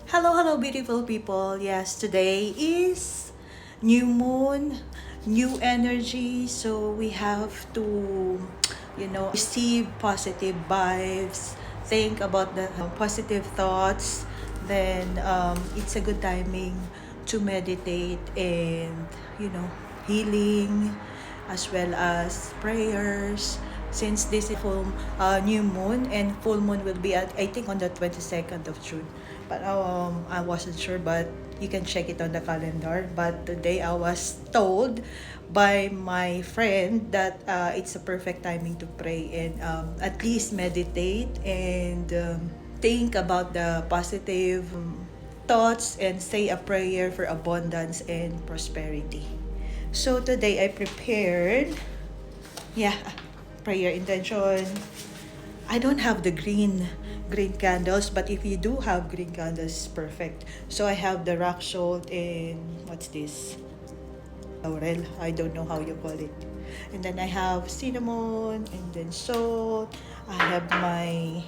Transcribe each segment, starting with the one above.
Hello, beautiful people. Yes, today is new moon, new energy. So we have to, receive positive vibes, think about the positive thoughts. Then it's a good timing to meditate and, healing as well as prayers. Since this is full new moon and full moon will be at I think on the 22nd of June. But I wasn't sure, but you can check it on the calendar. But today I was told by my friend that it's a perfect timing to pray and at least meditate and think about the positive thoughts and say a prayer for abundance and prosperity. So today I prepared, prayer intention. I don't have the green candles, but if you do have green candles, perfect. So I have the rock salt and what's this? Laurel. I don't know how you call it. And then I have cinnamon and then salt. I have my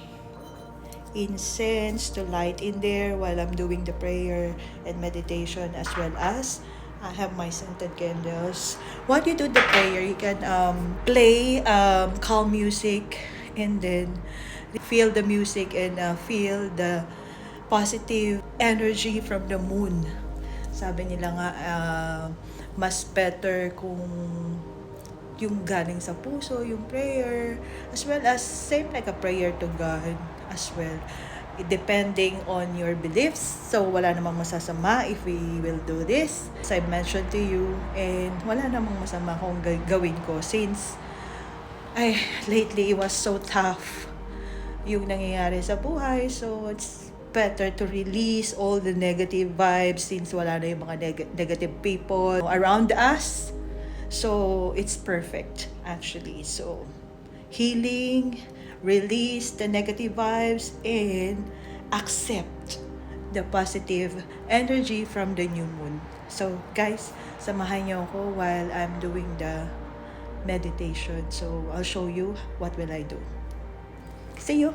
incense to light in there while I'm doing the prayer and meditation, as well as I have my scented candles. While you do the prayer, you can play calm music and then feel the music and feel the positive energy from the moon. Sabi nila nga, mas better kung yung galing sa puso, yung prayer, as well as same like a prayer to God as well. Depending on your beliefs. So, wala namang masasama if we will do this. As I mentioned to you, and wala namang masama kung gawin ko since lately it was so tough yung nangyayari sa buhay. So, it's better to release all the negative vibes since wala na yung mga negative people around us. So, it's perfect actually. So, healing, release the negative vibes, and accept the positive energy from the new moon. So, guys, samahan niyo ako while I'm doing the meditation. So, I'll show you what will I do. See you!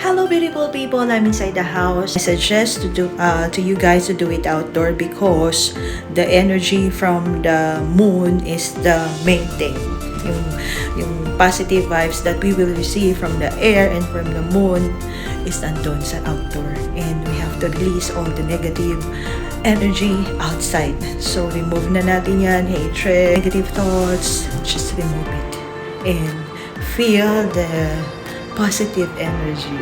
Hello, beautiful people. I'm inside the house. I suggest to you guys to do it outdoor because the energy from the moon is the main thing. Yung positive vibes that we will receive from the air and from the moon is nandun sa outdoor. And we have to release all the negative energy outside. So, remove na natin yan. Hatred, negative thoughts. Just remove it. And feel the positive energy.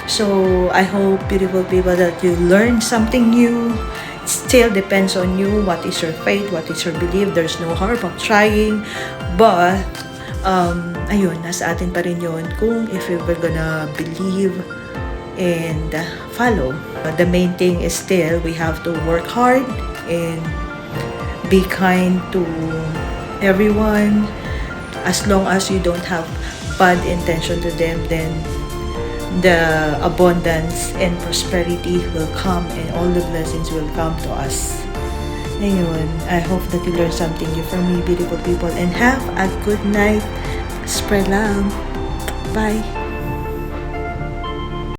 So I hope, beautiful people, that you learn something new. It still depends on you. What is your faith? What is your belief? There's no harm of trying. But ayun, nasa atin pa rin yun kung if we're gonna believe and follow. The main thing is still we have to work hard and be kind to everyone, as long as you don't have bad intention to them, then the abundance and prosperity will come and all the blessings will come to us. Ayun, I hope that you learned something new from me, beautiful people, and have a good night. Spread love. Bye.